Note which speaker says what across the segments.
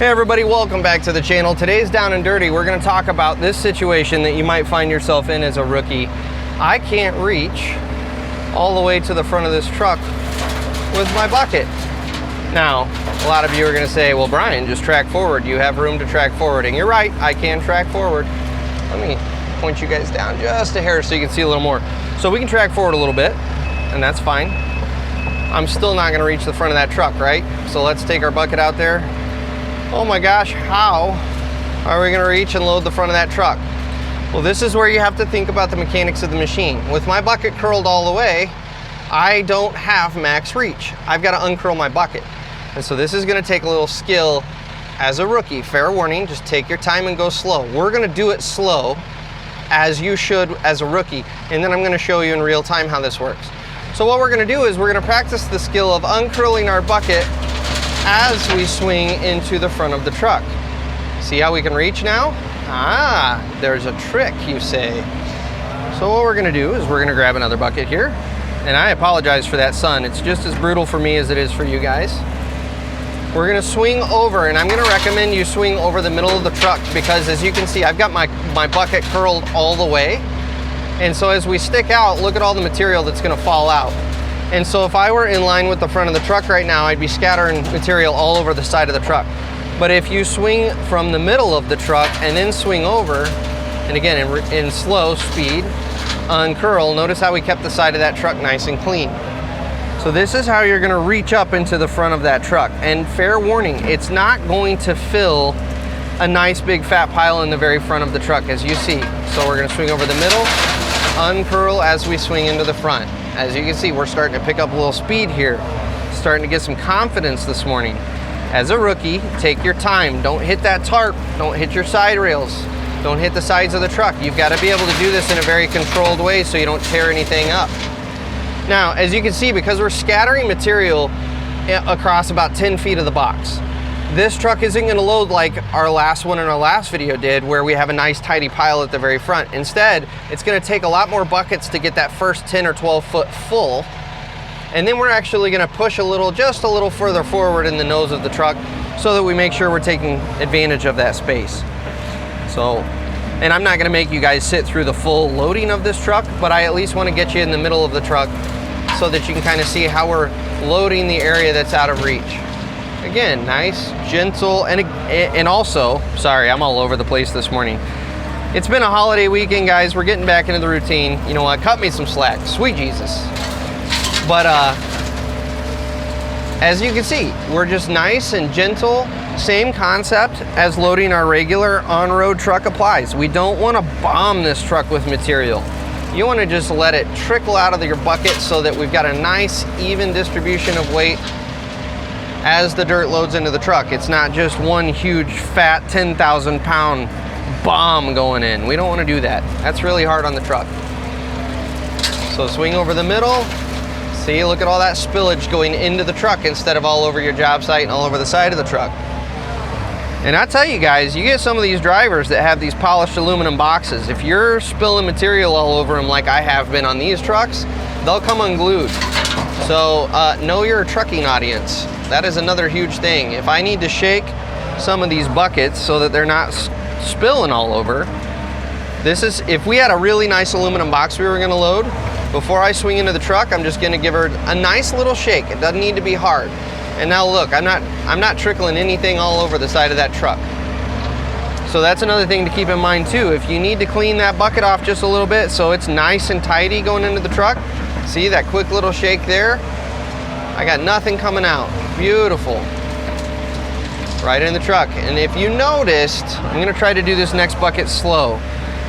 Speaker 1: Hey everybody, welcome back to the channel. Today's Down and Dirty. We're going to talk about this situation that you might find yourself in as a rookie. I can't reach all the way to the front of this truck with my bucket. Now, a lot of you are going to say, well, Brian, just track forward. You have room to track forward. And you're right, I can track forward. Let me point you guys down just a hair so you can see a little more. So we can track forward a little bit, and that's fine. I'm still not going to reach the front of that truck, right? So let's take our bucket out there. Oh my gosh, how are we going to reach and load the front of that truck? Well, this is where you have to think about the mechanics of the machine. With my bucket curled all the way, I don't have max reach. I've got to uncurl my bucket. And so this is going to take a little skill as a rookie. Fair warning, just take your time and go slow. We're going to do it slow, as you should as a rookie, and then I'm going to show you in real time how this works. So what we're going to do is we're going to practice the skill of uncurling our bucket as we swing into the front of the truck. See how we can reach now? Ah, there's a trick, you say. So what we're gonna do is we're gonna grab another bucket here. And I apologize for that sun. It's just as brutal for me as it is for you guys. We're gonna swing over, and I'm gonna recommend you swing over the middle of the truck because as you can see, I've got my bucket curled all the way. And so as we stick out, look at all the material that's gonna fall out. And so if I were in line with the front of the truck right now, I'd be scattering material all over the side of the truck. But if you swing from the middle of the truck and then swing over, and again, in slow speed, uncurl, notice how we kept the side of that truck nice and clean. So this is how you're gonna reach up into the front of that truck. And fair warning, it's not going to fill a nice big fat pile in the very front of the truck, as you see. So we're gonna swing over the middle, uncurl as we swing into the front. As you can see, we're starting to pick up a little speed here. Starting to get some confidence this morning. As a rookie, take your time. Don't hit that tarp. Don't hit your side rails. Don't hit the sides of the truck. You've got to be able to do this in a very controlled way so you don't tear anything up. Now, as you can see, because we're scattering material across about 10 feet of the box, this truck isn't going to load like our last one in our last video did, where we have a nice tidy pile at the very front. Instead, it's going to take a lot more buckets to get that first 10 or 12 foot full. And then we're actually going to push just a little further forward in the nose of the truck so that we make sure we're taking advantage of that space. So, and I'm not going to make you guys sit through the full loading of this truck, but I at least want to get you in the middle of the truck so that you can kind of see how we're loading the area that's out of reach. Again, nice, gentle, and also, sorry, I'm all over the place this morning. It's been a holiday weekend, guys. We're getting back into the routine. You know what? Cut me some slack. Sweet Jesus. But as you can see, we're just nice and gentle. Same concept as loading our regular on-road truck applies. We don't want to bomb this truck with material. You want to just let it trickle out of your bucket so that we've got a nice, even distribution of weight as the dirt loads into the truck. It's not just one huge fat 10,000 pound bomb going in. We don't want to do that. That's really hard on the truck. So swing over the middle. See, look at all that spillage going into the truck instead of all over your job site and all over the side of the truck. And I tell you guys, you get some of these drivers that have these polished aluminum boxes. If you're spilling material all over them like I have been on these trucks, they'll come unglued. So know your trucking audience. That is another huge thing. If I need to shake some of these buckets so that they're not spilling all over, if we had a really nice aluminum box we were gonna load, before I swing into the truck, I'm just gonna give her a nice little shake. It doesn't need to be hard. And now look, I'm not trickling anything all over the side of that truck. So that's another thing to keep in mind too. If you need to clean that bucket off just a little bit so it's nice and tidy going into the truck, see that quick little shake there? I got nothing coming out. Beautiful. Right in the truck. And if you noticed, I'm gonna try to do this next bucket slow.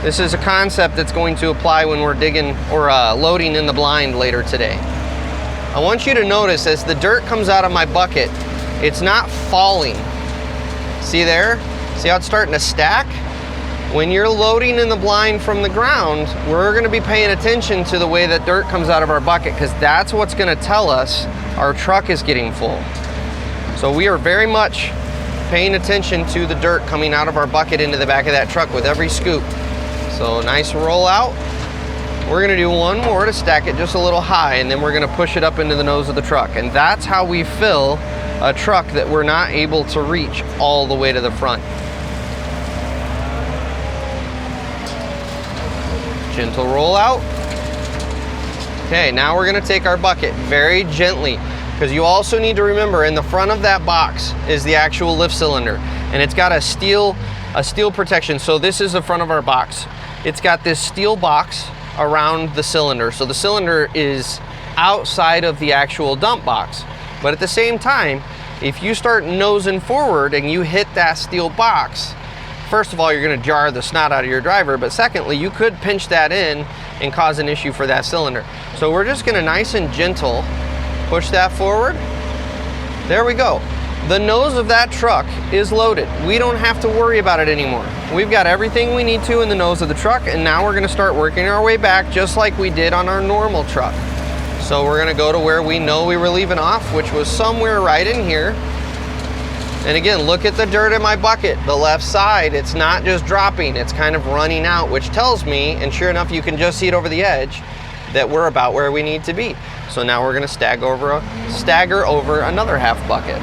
Speaker 1: This is a concept that's going to apply when we're digging or loading in the blind later today. I want you to notice as the dirt comes out of my bucket, it's not falling. See there? See how it's starting to stack? When you're loading in the blind from the ground, we're gonna be paying attention to the way that dirt comes out of our bucket because that's what's gonna tell us our truck is getting full. So we are very much paying attention to the dirt coming out of our bucket into the back of that truck with every scoop. So nice roll out. We're gonna do one more to stack it just a little high, and then we're gonna push it up into the nose of the truck. And that's how we fill a truck that we're not able to reach all the way to the front. Gentle roll out. Okay, now we're gonna take our bucket very gently, because you also need to remember in the front of that box is the actual lift cylinder, and it's got a steel protection. So this is the front of our box. It's got this steel box around the cylinder. So the cylinder is outside of the actual dump box. But at the same time, if you start nosing forward and you hit that steel box, first of all, you're gonna jar the snot out of your driver, but secondly, you could pinch that in and cause an issue for that cylinder. So we're just gonna nice and gentle push that forward. There we go. The nose of that truck is loaded. We don't have to worry about it anymore. We've got everything we need to in the nose of the truck, and now we're gonna start working our way back just like we did on our normal truck. So we're gonna go to where we know we were leaving off, which was somewhere right in here. And again, look at the dirt in my bucket. The left side, it's not just dropping, it's kind of running out, which tells me, and sure enough, you can just see it over the edge, that we're about where we need to be. So now we're gonna stagger over another half bucket.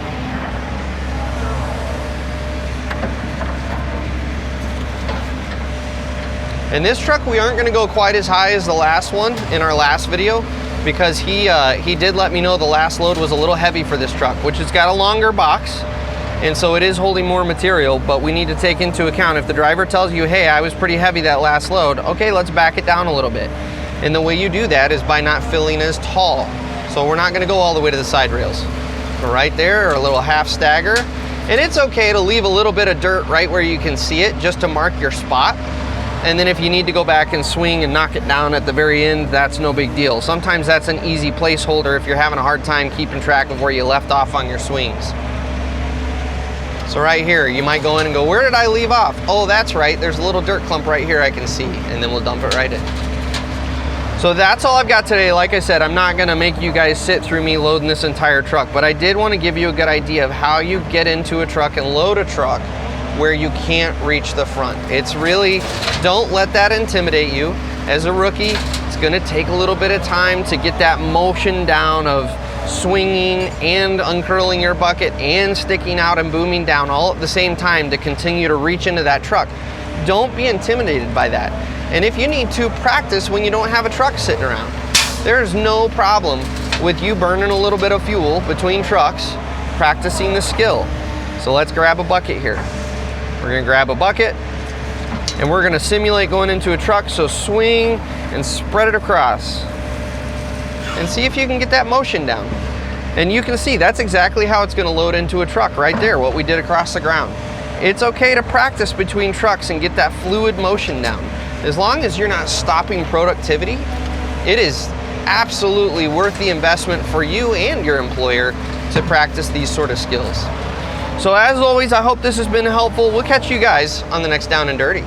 Speaker 1: In this truck, we aren't gonna go quite as high as the last one in our last video, because he did let me know the last load was a little heavy for this truck, which has got a longer box, and so it is holding more material, but we need to take into account if the driver tells you, hey, I was pretty heavy that last load, okay, let's back it down a little bit. And the way you do that is by not filling as tall. So we're not gonna go all the way to the side rails. But right there, or a little half stagger. And it's okay to leave a little bit of dirt right where you can see it, just to mark your spot. And then if you need to go back and swing and knock it down at the very end, that's no big deal. Sometimes that's an easy placeholder if you're having a hard time keeping track of where you left off on your swings. So right here, you might go in and go, where did I leave off? Oh, that's right, there's a little dirt clump right here I can see, and then we'll dump it right in. So that's all I've got today. Like I said, I'm not gonna make you guys sit through me loading this entire truck, but I did wanna give you a good idea of how you get into a truck and load a truck where you can't reach the front. It's really, don't let that intimidate you. As a rookie, it's gonna take a little bit of time to get that motion down of swinging and uncurling your bucket and sticking out and booming down all at the same time to continue to reach into that truck. Don't be intimidated by that. And if you need to, practice when you don't have a truck sitting around. There's no problem with you burning a little bit of fuel between trucks, practicing the skill. So let's grab a bucket here. We're gonna grab a bucket and we're gonna simulate going into a truck. So swing and spread it across and see if you can get that motion down. And you can see that's exactly how it's gonna load into a truck right there, what we did across the ground. It's okay to practice between trucks and get that fluid motion down. As long as you're not stopping productivity, it is absolutely worth the investment for you and your employer to practice these sort of skills. So as always, I hope this has been helpful. We'll catch you guys on the next Down and Dirty.